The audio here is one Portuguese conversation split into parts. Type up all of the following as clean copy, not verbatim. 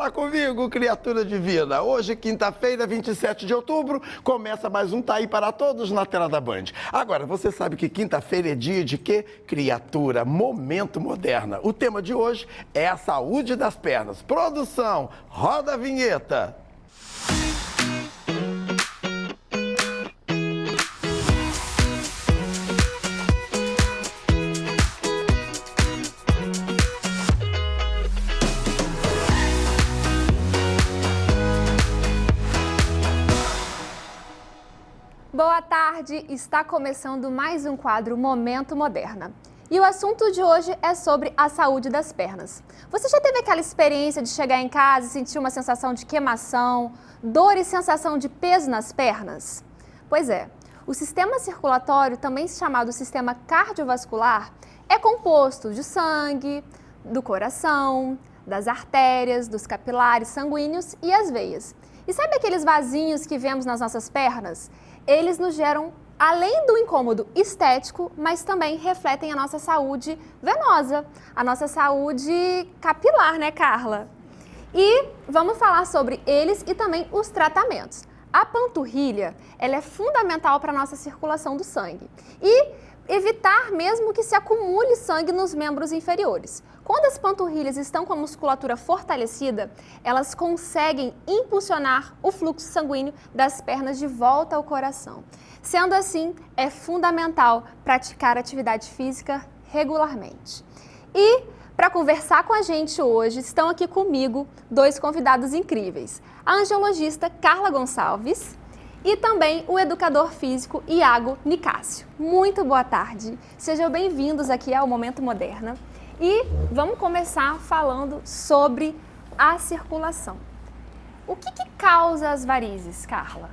Fala comigo, criatura divina. Hoje, quinta-feira, 27 de outubro, começa mais um Tá Aí para Todos na tela da Band. Agora, você sabe que quinta-feira é dia de quê? Criatura, momento moderna. O tema de hoje é a saúde das pernas. Produção, roda a vinheta. Boa tarde, está começando mais um quadro Momento Moderna. E o assunto de hoje é sobre a saúde das pernas. Você já teve aquela experiência de chegar em casa e sentir uma sensação de queimação, dor e sensação de peso nas pernas? Pois é, o sistema circulatório, também chamado sistema cardiovascular, é composto de sangue, do coração, das artérias, dos capilares sanguíneos e as veias. E sabe aqueles vasinhos que vemos nas nossas pernas? Eles nos geram, além do incômodo estético, mas também refletem a nossa saúde venosa, a nossa saúde capilar, né, Carla? E vamos falar sobre eles e também os tratamentos. A panturrilha, ela é fundamental para a nossa circulação do sangue e evitar mesmo que se acumule sangue nos membros inferiores. Quando as panturrilhas estão com a musculatura fortalecida, elas conseguem impulsionar o fluxo sanguíneo das pernas de volta ao coração. Sendo assim, é fundamental praticar atividade física regularmente. E para conversar com a gente hoje, estão aqui comigo dois convidados incríveis. A angiologista Carla Gonçalves e também o educador físico Iago Nicásio. Muito boa tarde. Sejam bem-vindos aqui ao Momento Moderna. E vamos começar falando sobre a circulação. O que causa as varizes, Carla?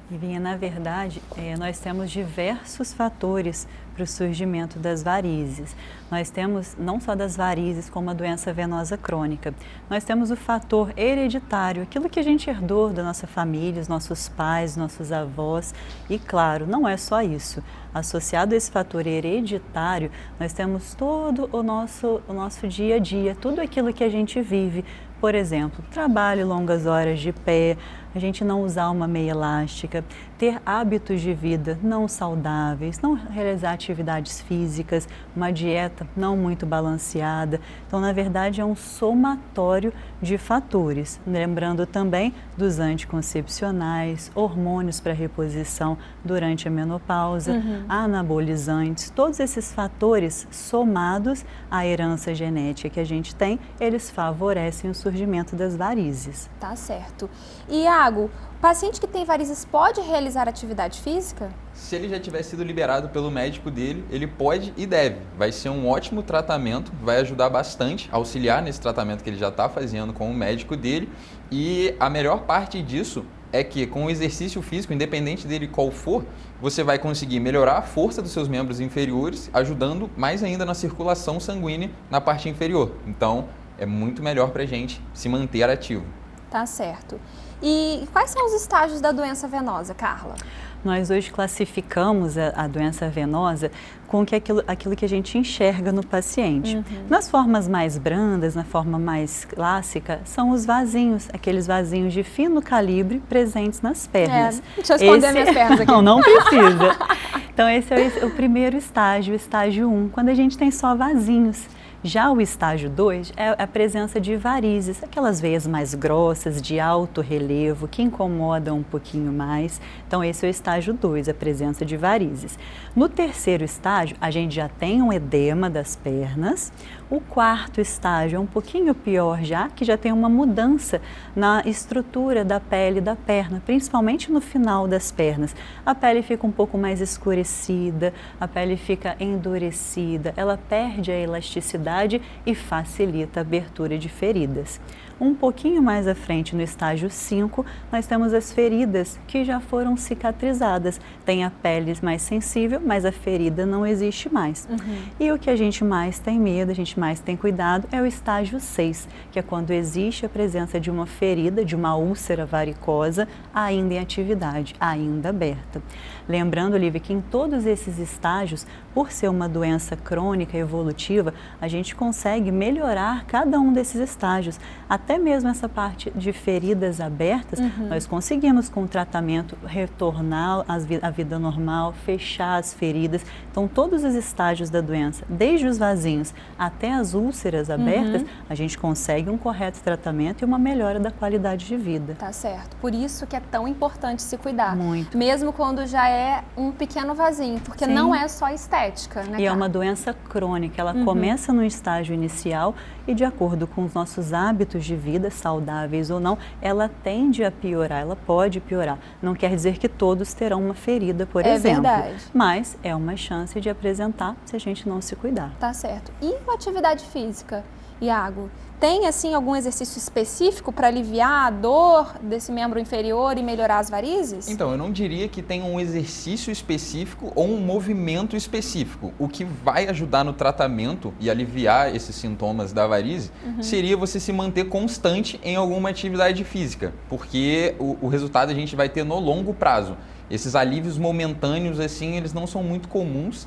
Livinha, na verdade, nós temos diversos fatores para o surgimento das varizes. Nós temos não só das varizes, como a doença venosa crônica. Nós temos o fator hereditário, aquilo que a gente herdou da nossa família, os nossos pais, nossos avós. E claro, não é só isso. Associado a esse fator hereditário, nós temos todo o nosso dia a dia, tudo aquilo que a gente vive. Por exemplo, trabalho longas horas de pé, a gente não usar uma meia elástica, ter hábitos de vida não saudáveis, não realizar atividades físicas, uma dieta não muito balanceada. Então, na verdade, é um somatório de fatores. Lembrando também dos anticoncepcionais, hormônios para reposição durante a menopausa, anabolizantes, todos esses fatores somados à herança genética que a gente tem, eles favorecem o surgimento das varizes. Tá certo. E, Iago, o paciente que tem varizes pode realizar atividade física? Se ele já tiver sido liberado pelo médico dele, ele pode e deve. Vai ser um ótimo tratamento, vai ajudar bastante, auxiliar nesse tratamento que ele já está fazendo com o médico dele. E a melhor parte disso é que com o exercício físico, independente dele qual for, você vai conseguir melhorar a força dos seus membros inferiores, ajudando mais ainda na circulação sanguínea na parte inferior. Então, é muito melhor para a gente se manter ativo. Tá certo. E quais são os estágios da doença venosa, Carla? Nós hoje classificamos a doença venosa com aquilo que a gente enxerga no paciente. Nas formas mais brandas, na forma mais clássica, são os vasinhos, aqueles vasinhos de fino calibre presentes nas pernas. Deixa eu esconder minhas pernas aqui. Não precisa. Então esse é o primeiro estágio, o estágio 1, quando a gente tem só vasinhos. Já o estágio 2 é a presença de varizes, aquelas veias mais grossas, de alto relevo, que incomodam um pouquinho mais. Então, esse é o estágio 2, a presença de varizes. No terceiro estágio, a gente já tem um edema das pernas. O quarto estágio é um pouquinho pior já, que já tem uma mudança na estrutura da pele da perna, principalmente no final das pernas. A pele fica um pouco mais escurecida, a pele fica endurecida, ela perde a elasticidade e facilita a abertura de feridas. Um pouquinho mais à frente, no estágio 5, nós temos as feridas que já foram cicatrizadas. Tem a pele mais sensível, mas a ferida não existe mais. E o que a gente mais tem medo, a gente mais tem cuidado, é o estágio 6, que é quando existe a presença de uma ferida, de uma úlcera varicosa, ainda em atividade, ainda aberta. Lembrando, Olivia, que em todos esses estágios, por ser uma doença crônica evolutiva, a gente consegue melhorar cada um desses estágios, até até mesmo essa parte de feridas abertas, nós conseguimos com o tratamento retornar à vida normal, fechar as feridas. Então, todos os estágios da doença, desde os vasinhos até as úlceras abertas, a gente consegue um correto tratamento e uma melhora da qualidade de vida. Tá certo. Por isso que é tão importante se cuidar. Muito. Mesmo quando já é um pequeno vasinho, porque Sim. não é só estética, né? E é uma doença crônica, ela começa no estágio inicial e, de acordo com os nossos hábitos de vida, saudáveis ou não, ela tende a piorar, ela pode piorar. Não quer dizer que todos terão uma ferida, por exemplo. Verdade. Mas é uma chance de apresentar se a gente não se cuidar. Tá certo. E a atividade física, Iago? Tem, assim, algum exercício específico para aliviar a dor desse membro inferior e melhorar as varizes? Então, eu não diria que tem um exercício específico ou um movimento específico. O que vai ajudar no tratamento e aliviar esses sintomas da varize seria você se manter constante em alguma atividade física, porque o resultado a gente vai ter no longo prazo. Esses alívios momentâneos, assim, eles não são muito comuns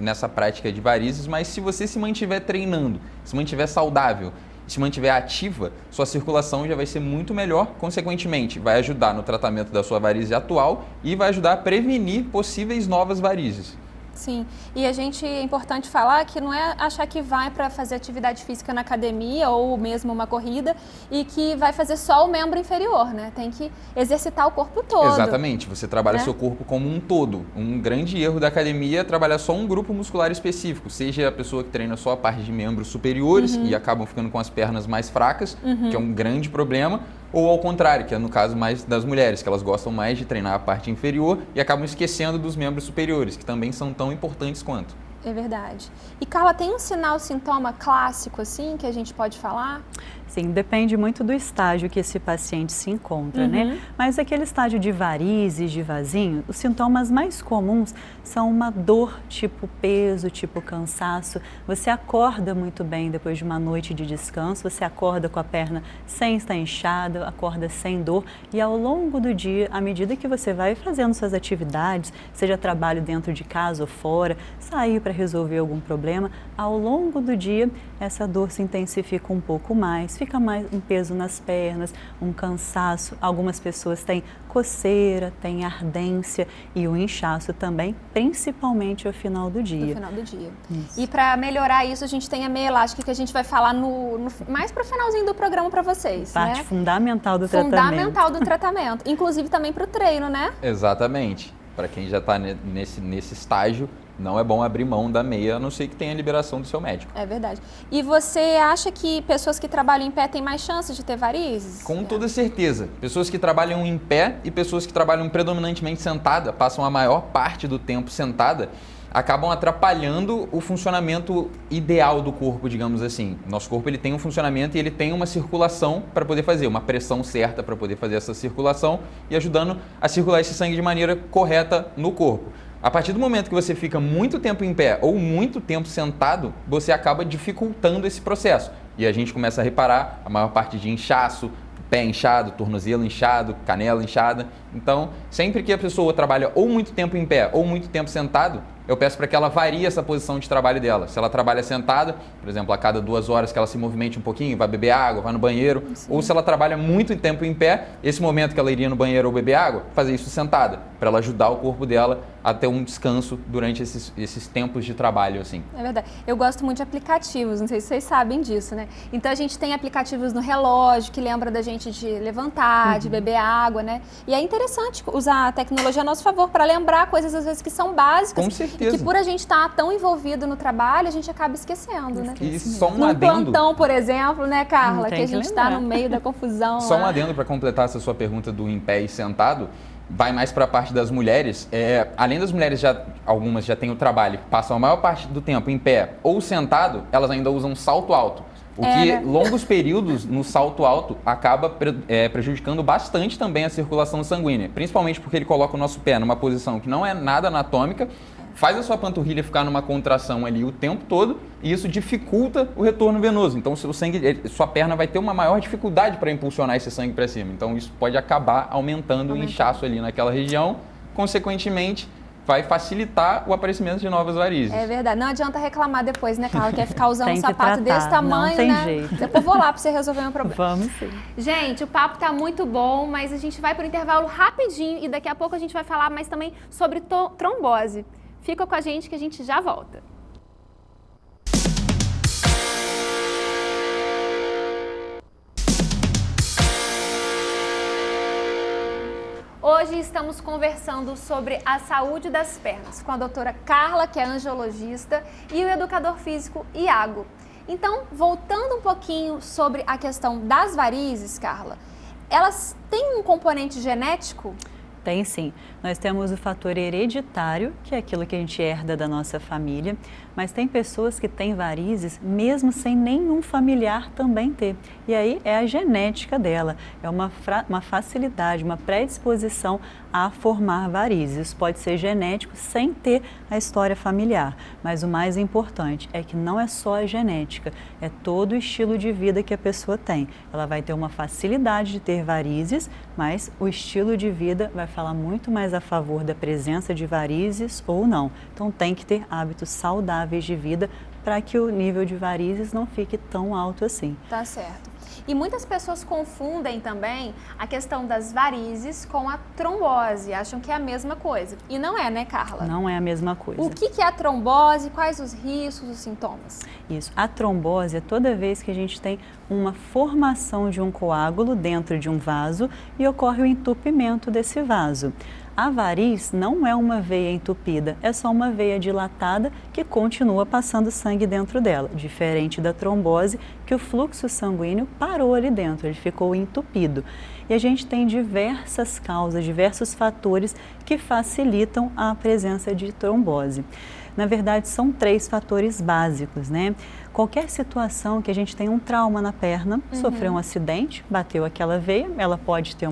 nessa prática de varizes, mas se você se mantiver treinando, se mantiver saudável, se mantiver ativa, sua circulação já vai ser muito melhor, consequentemente, vai ajudar no tratamento da sua varize atual e vai ajudar a prevenir possíveis novas varizes. Sim, e é importante falar que não é achar que vai para fazer atividade física na academia ou mesmo uma corrida e que vai fazer só o membro inferior, né? Tem que exercitar o corpo todo. Exatamente, você trabalha né? seu corpo como um todo. Um grande erro da academia é trabalhar só um grupo muscular específico, seja a pessoa que treina só a parte de membros superiores e acabam ficando com as pernas mais fracas, que é um grande problema, ou ao contrário, que é no caso mais das mulheres, que elas gostam mais de treinar a parte inferior e acabam esquecendo dos membros superiores, que também são tão importantes quanto. É verdade. E Carla, tem um sinal, sintoma clássico assim que a gente pode falar? Sim, depende muito do estágio que esse paciente se encontra, né? Mas aquele estágio de varizes, de vasinho, os sintomas mais comuns são uma dor tipo peso, tipo cansaço. Você acorda muito bem depois de uma noite de descanso, você acorda com a perna sem estar inchada, acorda sem dor e ao longo do dia, à medida que você vai fazendo suas atividades, seja trabalho dentro de casa ou fora, sair para resolver algum problema, ao longo do dia essa dor se intensifica um pouco mais, fica mais um peso nas pernas, um cansaço. Algumas pessoas têm coceira, têm ardência e o inchaço também, principalmente ao final do dia. No final do dia. Isso. E para melhorar isso, a gente tem a meia elástica que a gente vai falar mais para o finalzinho do programa para vocês. Parte né? fundamental do tratamento. Fundamental do tratamento. Inclusive também para o treino, né? Exatamente. Para quem já está nesse estágio, não é bom abrir mão da meia, a não ser que tenha a liberação do seu médico. É verdade. E você acha que pessoas que trabalham em pé têm mais chances de ter varizes? Com toda certeza. Pessoas que trabalham em pé e pessoas que trabalham predominantemente sentada, passam a maior parte do tempo sentada, acabam atrapalhando o funcionamento ideal do corpo, digamos assim. Nosso corpo ele tem um funcionamento e ele tem uma circulação para poder fazer, uma pressão certa para poder fazer essa circulação e ajudando a circular esse sangue de maneira correta no corpo. A partir do momento que você fica muito tempo em pé ou muito tempo sentado, você acaba dificultando esse processo. E a gente começa a reparar a maior parte de inchaço, pé inchado, tornozelo inchado, canela inchada. Então, sempre que a pessoa trabalha ou muito tempo em pé ou muito tempo sentado, eu peço para que ela varie essa posição de trabalho dela. Se ela trabalha sentada, por exemplo, a cada 2 horas que ela se movimente um pouquinho, vai beber água, vai no banheiro. Sim. Ou se ela trabalha muito tempo em pé, esse momento que ela iria no banheiro ou beber água, fazer isso sentada, para ela ajudar o corpo dela a ter um descanso durante esses tempos de trabalho, assim. É verdade. Eu gosto muito de aplicativos, não sei se vocês sabem disso, né? Então a gente tem aplicativos no relógio que lembra da gente de levantar, de beber água, né? E é interessante usar a tecnologia a nosso favor para lembrar coisas às vezes que são básicas. Com certeza. E que por a gente estar tão envolvido no trabalho, a gente acaba esquecendo, né? E só um Num adendo. plantão, por exemplo, né, Carla? Que a gente está lembrar. no meio da confusão. Só um lá. adendo para completar essa sua pergunta do em pé e sentado. Vai mais para a parte das mulheres. Além das mulheres, algumas já têm o trabalho, passam a maior parte do tempo em pé ou sentado, elas ainda usam salto alto. O que né? longos períodos no salto alto acaba prejudicando bastante também a circulação sanguínea. Principalmente porque ele coloca o nosso pé numa posição que não é nada anatômica, faz a sua panturrilha ficar numa contração ali o tempo todo e isso dificulta o retorno venoso. Então, sua perna vai ter uma maior dificuldade para impulsionar esse sangue para cima. Então, isso pode acabar aumentando o inchaço ali naquela região. Consequentemente, vai facilitar o aparecimento de novas varizes. É verdade. Não adianta reclamar depois, né, Carla? Quer ficar usando um sapato tratar, desse tamanho, não tem né? jeito. Depois vou lá para você resolver meu problema. Vamos sim. Gente, o papo tá muito bom, mas a gente vai para o intervalo rapidinho e daqui a pouco a gente vai falar mais também sobre trombose. Fica com a gente que a gente já volta. Hoje estamos conversando sobre a saúde das pernas com a doutora Carla, que é angiologista, e o educador físico Iago. Então, voltando um pouquinho sobre a questão das varizes, Carla, elas têm um componente genético? Tem sim. Nós temos o fator hereditário, que é aquilo que a gente herda da nossa família, mas tem pessoas que têm varizes mesmo sem nenhum familiar também ter. E aí é a genética dela, é uma facilidade, uma predisposição a formar varizes. Isso pode ser genético sem ter a história familiar, mas o mais importante é que não é só a genética, é todo o estilo de vida que a pessoa tem. Ela vai ter uma facilidade de ter varizes, mas o estilo de vida vai falar muito mais a favor da presença de varizes ou não. Então tem que ter hábitos saudáveis de vida para que o nível de varizes não fique tão alto assim. Tá certo. E muitas pessoas confundem também a questão das varizes com a trombose, acham que é a mesma coisa. E não é, né, Carla? Não é a mesma coisa. O que é a trombose? Quais os riscos, os sintomas? Isso. A trombose é toda vez que a gente tem uma formação de um coágulo dentro de um vaso e ocorre o entupimento desse vaso. A variz não é uma veia entupida, é só uma veia dilatada que continua passando sangue dentro dela, diferente da trombose, que o fluxo sanguíneo parou ali dentro, ele ficou entupido. E a gente tem diversas causas, diversos fatores que facilitam a presença de trombose. Na verdade, são 3 fatores básicos, né? Qualquer situação que a gente tem um trauma na perna, sofreu um acidente, bateu aquela veia, ela pode ter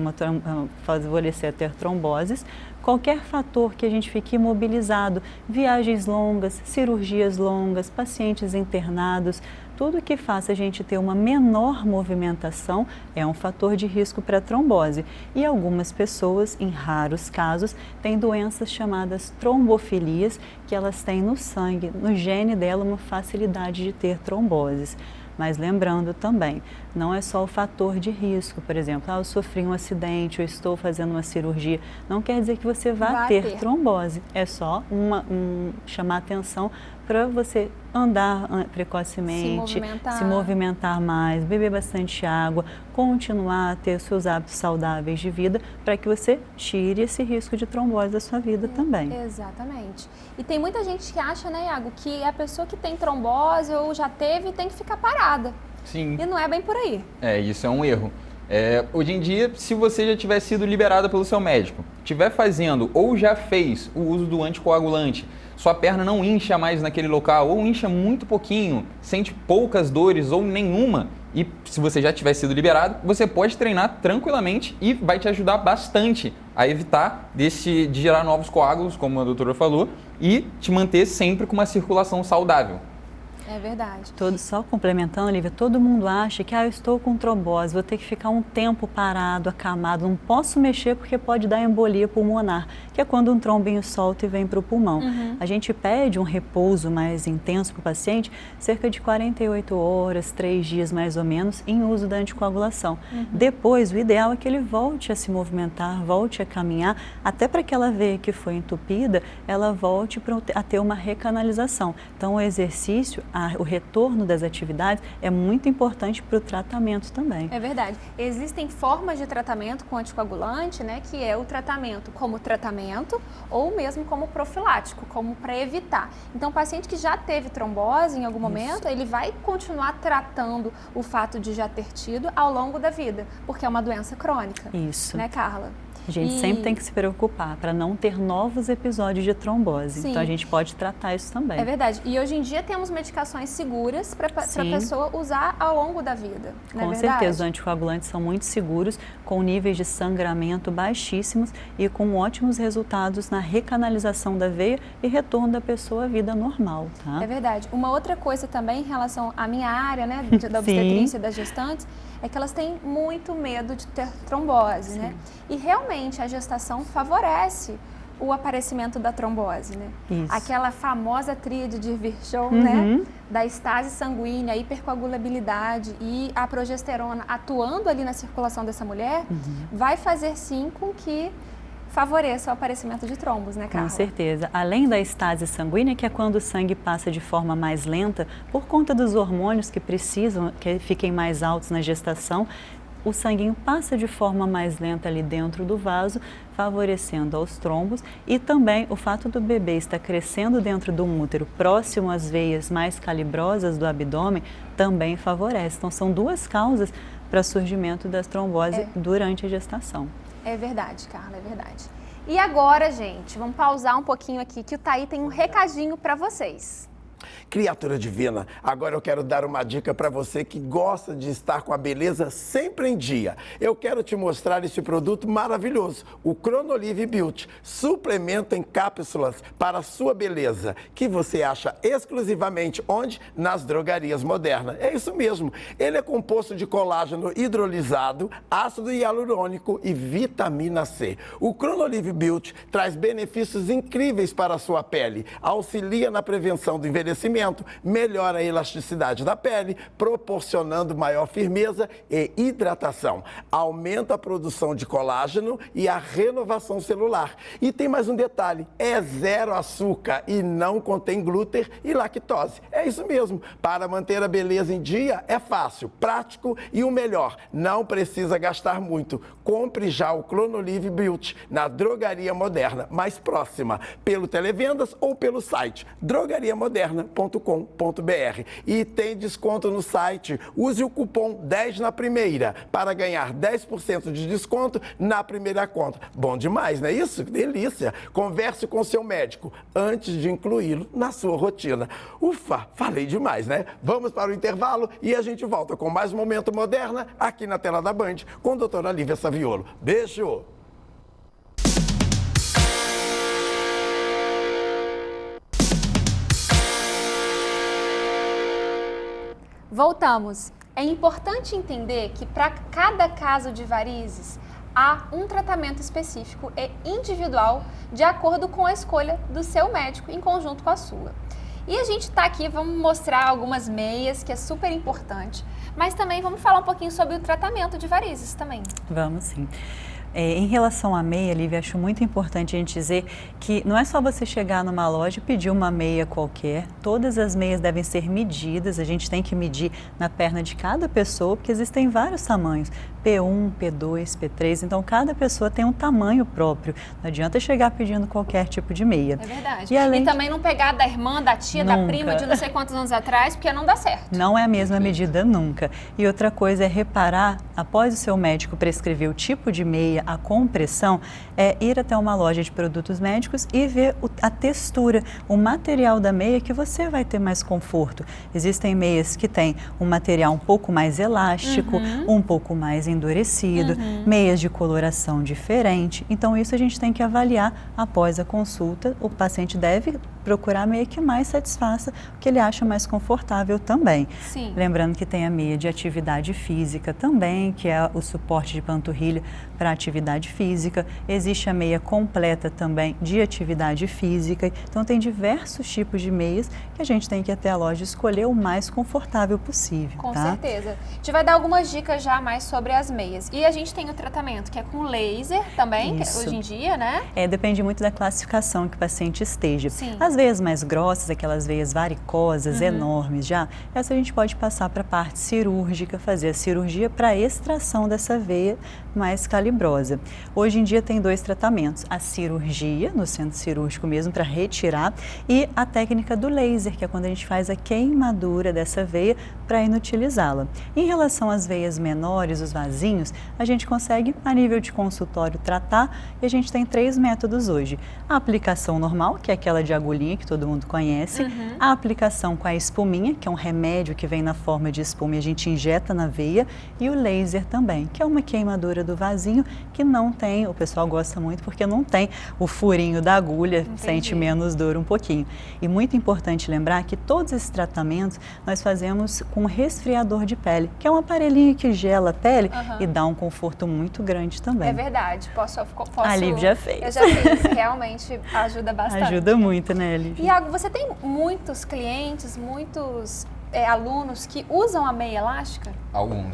favorecer a ter tromboses. Qualquer fator que a gente fique imobilizado, viagens longas, cirurgias longas, pacientes internados, tudo que faça a gente ter uma menor movimentação é um fator de risco para trombose. E algumas pessoas, em raros casos, têm doenças chamadas trombofilias, que elas têm no sangue, no gene dela, uma facilidade de ter tromboses. Mas lembrando também, não é só o fator de risco, por exemplo, eu sofri um acidente, eu estou fazendo uma cirurgia, não quer dizer que você vai ter trombose, é só chamar atenção para você andar precocemente, se movimentar mais, beber bastante água, continuar a ter seus hábitos saudáveis de vida para que você tire esse risco de trombose da sua vida também. Exatamente. E tem muita gente que acha, né, Iago, que a pessoa que tem trombose ou já teve tem que ficar parada. Sim. E não é bem por aí. Isso é um erro. Hoje em dia, se você já tiver sido liberada pelo seu médico, estiver fazendo ou já fez o uso do anticoagulante, sua perna não incha mais naquele local ou incha muito pouquinho, sente poucas dores ou nenhuma, e se você já tiver sido liberado, você pode treinar tranquilamente e vai te ajudar bastante a evitar de gerar novos coágulos, como a doutora falou, e te manter sempre com uma circulação saudável. É verdade. Só complementando, Lívia, todo mundo acha que eu estou com trombose, vou ter que ficar um tempo parado, acamado, não posso mexer porque pode dar embolia pulmonar, que é quando um trombinho solta e vem para o pulmão. A gente pede um repouso mais intenso para o paciente, cerca de 48 horas, 3 dias mais ou menos, em uso da anticoagulação. Depois, o ideal é que ele volte a se movimentar, volte a caminhar, até para aquela veia que foi entupida, ela volte a ter uma recanalização. Então, o exercício, o retorno das atividades é muito importante para o tratamento também. É verdade. Existem formas de tratamento com anticoagulante, né, que é o tratamento como tratamento ou mesmo como profilático, como para evitar. Então, o paciente que já teve trombose em algum momento, ele vai continuar tratando o fato de já ter tido ao longo da vida, porque é uma doença crônica. Isso. Né, Carla? A gente sempre tem que se preocupar para não ter novos episódios de trombose. Sim. Então, a gente pode tratar isso também. É verdade. E hoje em dia temos medicações seguras para a pessoa usar ao longo da vida. Com certeza, os anticoagulantes são muito seguros, com níveis de sangramento baixíssimos e com ótimos resultados na recanalização da veia e retorno da pessoa à vida normal. Tá? É verdade. Uma outra coisa também em relação à minha área, né, da obstetrícia e das gestantes, é que elas têm muito medo de ter trombose, né? E realmente a gestação favorece o aparecimento da trombose, né? Isso. Aquela famosa tríade de Virchow, né? Da estase sanguínea, a hipercoagulabilidade e a progesterona atuando ali na circulação dessa mulher, vai fazer sim com que favoreça o aparecimento de trombos, né, Carla? Com certeza. Além da estase sanguínea, que é quando o sangue passa de forma mais lenta, por conta dos hormônios que precisam, que fiquem mais altos na gestação, o sanguinho passa de forma mais lenta ali dentro do vaso, favorecendo aos trombos, e também o fato do bebê estar crescendo dentro do útero, próximo às veias mais calibrosas do abdômen, também favorece. Então, são duas causas para o surgimento das tromboses durante a gestação. É verdade, Carla, é verdade. E agora, gente, vamos pausar um pouquinho aqui, que o Thaí tem um recadinho para vocês. Criatura divina, agora eu quero dar uma dica para você que gosta de estar com a beleza sempre em dia. Eu quero te mostrar esse produto maravilhoso, o Chronolive Beauty, suplemento em cápsulas para a sua beleza, que você acha exclusivamente onde? Nas drogarias modernas. É isso mesmo, ele é composto de colágeno hidrolisado, ácido hialurônico e vitamina C. O Chronolive Beauty traz benefícios incríveis para a sua pele, auxilia na prevenção do envelhecimento, melhora a elasticidade da pele, proporcionando maior firmeza e hidratação. Aumenta a produção de colágeno e a renovação celular. E tem mais um detalhe, é zero açúcar e não contém glúten e lactose. É isso mesmo, para manter a beleza em dia é fácil, prático e o melhor, não precisa gastar muito. Compre já o Chronolive Beauty na drogaria moderna mais próxima, pelo televendas ou pelo site drogariamoderna.com.br. E tem desconto no site. Use o cupom 10 na primeira para ganhar 10% de desconto na primeira compra. Bom demais, não é isso? Que delícia! Converse com seu médico antes de incluí-lo na sua rotina. Ufa, falei demais, né? Vamos para o intervalo e a gente volta com mais Momento Moderna aqui na tela da Band com a doutora Lívia Saviolo. Beijo! Voltamos. É importante entender que para cada caso de varizes, há um tratamento específico e individual de acordo com a escolha do seu médico em conjunto com a sua. E a gente está aqui, vamos mostrar algumas meias, que é super importante, mas também vamos falar um pouquinho sobre o tratamento de varizes também. Vamos sim. Em relação à meia, Lívia, acho muito importante a gente dizer que não é só você chegar numa loja e pedir uma meia qualquer. Todas as meias devem ser medidas, a gente tem que medir na perna de cada pessoa, porque existem vários tamanhos, P1, P2, P3, então cada pessoa tem um tamanho próprio. Não adianta chegar pedindo qualquer tipo de meia. É verdade. E também não pegar da irmã, da tia, da prima de não sei quantos anos atrás, porque não dá certo. Não é a mesma medida nunca. E outra coisa é reparar, após o seu médico prescrever o tipo de meia, a compressão, é ir até uma loja de produtos médicos e ver a textura, o material da meia que você vai ter mais conforto. Existem meias que têm um material um pouco mais elástico, um pouco mais endurecido, meias de coloração diferente. Então isso a gente tem que avaliar após a consulta. O paciente deve procurar a meia que mais satisfaça, o que ele acha mais confortável também. Sim. Lembrando que tem a meia de atividade física também, que é o suporte de panturrilha para atividade física. Existe a meia completa também de atividade física. Então tem diversos tipos de meias que a gente tem que ir até a loja escolher o mais confortável possível. Com certeza. A gente vai dar algumas dicas já mais sobre as meias. E a gente tem o tratamento que é com laser também, que hoje em dia, né? Depende muito da classificação que o paciente esteja. Sim. As veias mais grossas, aquelas veias varicosas, enormes já, essa a gente pode passar para a parte cirúrgica, fazer a cirurgia para extração dessa veia mais calibrosa. Hoje em dia tem dois tratamentos, a cirurgia, no centro cirúrgico mesmo, para retirar, e a técnica do laser, que é quando a gente faz a queimadura dessa veia para inutilizá-la. Em relação às veias menores, os vasinhos, a gente consegue, a nível de consultório, tratar, e a gente tem 3 métodos hoje. A aplicação normal, que é aquela de agulhinha, que todo mundo conhece, a aplicação com a espuminha, que é um remédio que vem na forma de espuma e a gente injeta na veia, e o laser também, que é uma queimadura do vasinho que não tem, o pessoal gosta muito porque não tem o furinho da agulha, Entendi. sente menos dor um pouquinho. E muito importante lembrar que todos esses tratamentos nós fazemos com resfriador de pele, que é um aparelhinho que gela a pele e dá um conforto muito grande também. É verdade, posso A Liv já fez. Eu já fiz, realmente ajuda bastante. Ajuda muito, né, Liv? Iago, você tem muitos clientes, muitos alunos que usam a meia elástica?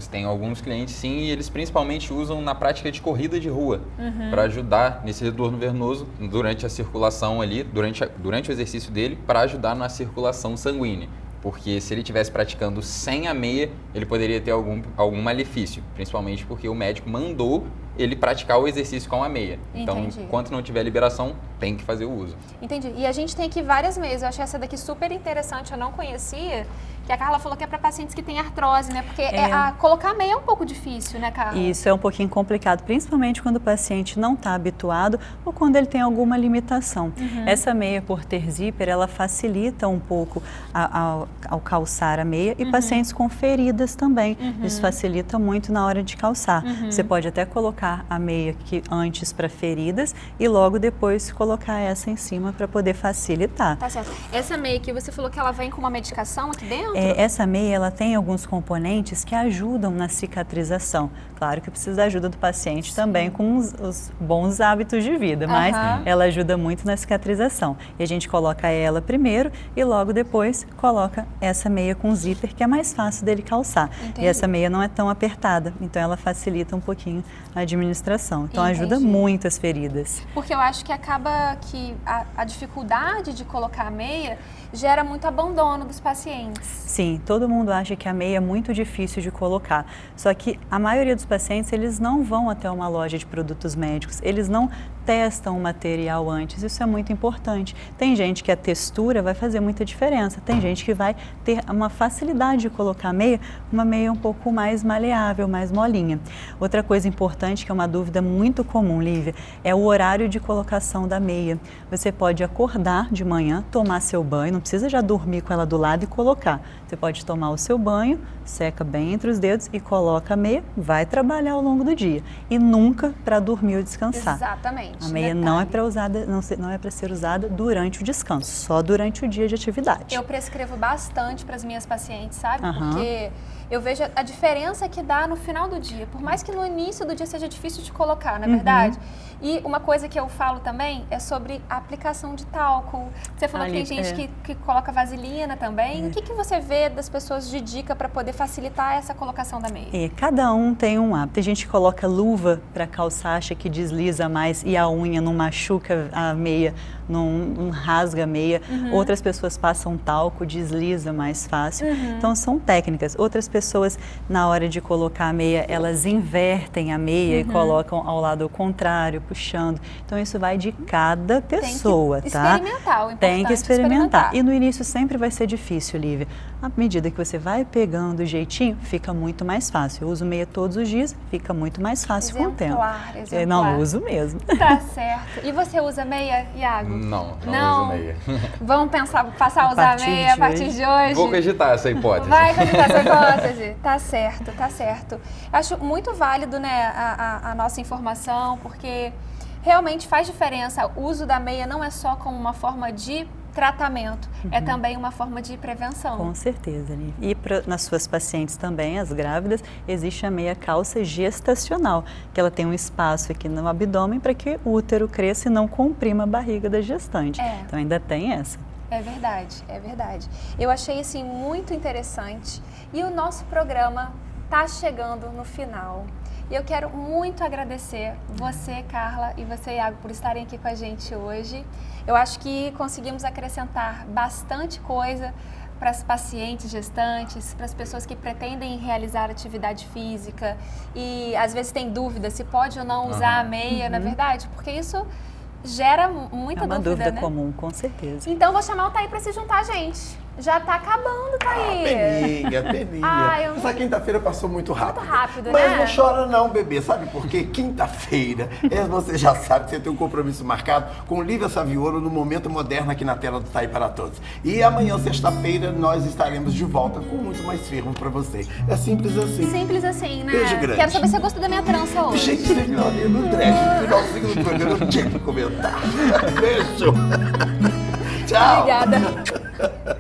Tem alguns clientes sim, e eles principalmente usam na prática de corrida de rua, para ajudar nesse retorno venoso durante a circulação ali, durante o exercício dele, para ajudar na circulação sanguínea. Porque se ele estivesse praticando sem a meia, ele poderia ter algum malefício, principalmente porque o médico mandou ele praticar o exercício com a meia. Então, Entendi. enquanto não tiver liberação, tem que fazer o uso. Entendi. E a gente tem aqui várias meias. Eu achei essa daqui super interessante, eu não conhecia. Que a Carla falou que é para pacientes que têm artrose, né? Porque colocar a meia é um pouco difícil, né, Carla? Isso é um pouquinho complicado, principalmente quando o paciente não está habituado ou quando ele tem alguma limitação. Essa meia por ter zíper, ela facilita um pouco ao calçar a meia e pacientes com feridas também. Isso facilita muito na hora de calçar. Você pode até colocar a meia aqui antes para feridas e logo depois colocar essa em cima para poder facilitar. Tá certo. Essa meia aqui, você falou que ela vem com uma medicação aqui dentro? Essa meia ela tem alguns componentes que ajudam na cicatrização. Claro que precisa da ajuda do paciente também com os bons hábitos de vida, mas ela ajuda muito na cicatrização. E a gente coloca ela primeiro e logo depois coloca essa meia com zíper, que é mais fácil dele calçar. Entendi. E essa meia não é tão apertada, então ela facilita um pouquinho a administração. Então ajuda Entendi. muito as feridas. Porque eu acho que acaba que a dificuldade de colocar a meia gera muito abandono dos pacientes. Sim, todo mundo acha que a meia é muito difícil de colocar, só que a maioria dos pacientes, eles não vão até uma loja de produtos médicos, eles não testam o material antes, isso é muito importante. Tem gente que a textura vai fazer muita diferença, tem gente que vai ter uma facilidade de colocar uma meia um pouco mais maleável, mais molinha. Outra coisa importante, que é uma dúvida muito comum, Lívia, é o horário de colocação da meia. Você pode acordar de manhã, tomar seu banho, não precisa já dormir com ela do lado e colocar. Você pode tomar o seu banho, seca bem entre os dedos e coloca a meia, vai trabalhar ao longo do dia. E nunca para dormir ou descansar. Exatamente. A meia não é para ser usada durante o descanso, só durante o dia de atividade. Eu prescrevo bastante para as minhas pacientes, sabe? Aham. Porque eu vejo a diferença que dá no final do dia. Por mais que no início do dia seja difícil de colocar, não é verdade? E uma coisa que eu falo também é sobre a aplicação de talco. Você falou que tem gente que coloca vaselina também. O que você vê das pessoas de dica para poder facilitar essa colocação da meia? Cada um tem um hábito. Tem gente que coloca luva para calçar, acha que desliza mais e a unha não machuca a meia, não rasga a meia. Outras pessoas passam talco, desliza mais fácil. Então são técnicas. Outras pessoas, na hora de colocar a meia, elas invertem a meia e colocam ao lado contrário, puxando. Então isso vai de cada pessoa, tem que tá? experimentar, o importante Tem que é experimentar. E no início sempre vai ser difícil, Lívia. À medida que você vai pegando o jeitinho, fica muito mais fácil. Eu uso meia todos os dias, fica muito mais fácil com o tempo. Exemplar. Não, uso mesmo. Tá certo. E você usa meia, Iago? Não uso meia. Vamos passar a usar meia a partir de hoje? Vou cogitar essa hipótese. Vai cogitar essa hipótese. Tá certo, tá certo. Acho muito válido, né, a nossa informação, porque realmente faz diferença. O uso da meia não é só como uma forma de tratamento, é também uma forma de prevenção. Com certeza, Lívia. E nas suas pacientes também, as grávidas, existe a meia calça gestacional, que ela tem um espaço aqui no abdômen para que o útero cresça e não comprima a barriga da gestante. Então ainda tem essa. É verdade, é verdade. Eu achei assim muito interessante e o nosso programa está chegando no final. E eu quero muito agradecer você, Carla, e você, Iago, por estarem aqui com a gente hoje. Eu acho que conseguimos acrescentar bastante coisa para as pacientes gestantes, para as pessoas que pretendem realizar atividade física e às vezes tem dúvida se pode ou não usar a meia, na verdade, porque isso gera muita dúvida, É uma dúvida né? comum, com certeza. Então vou chamar o Thaí para se juntar a gente. Já tá acabando, Thaís. Peninha. Ai, Essa quinta-feira passou muito rápido. Muito rápido, Mas né? não chora não, bebê. Sabe por quê? Quinta-feira, você já sabe que você tem um compromisso marcado com Lívia Saviolo no Momento Moderno aqui na tela do Tá Aí Para Todos. E amanhã, sexta-feira, nós estaremos de volta com muito mais firme pra você. É simples assim. Simples assim, né? Beijo grande. Quero saber se você gostou da minha trança hoje. Gente, você viu ali no dread, no finalzinho do programa, eu não tinha que comentar. Beijo. Tchau. Obrigada.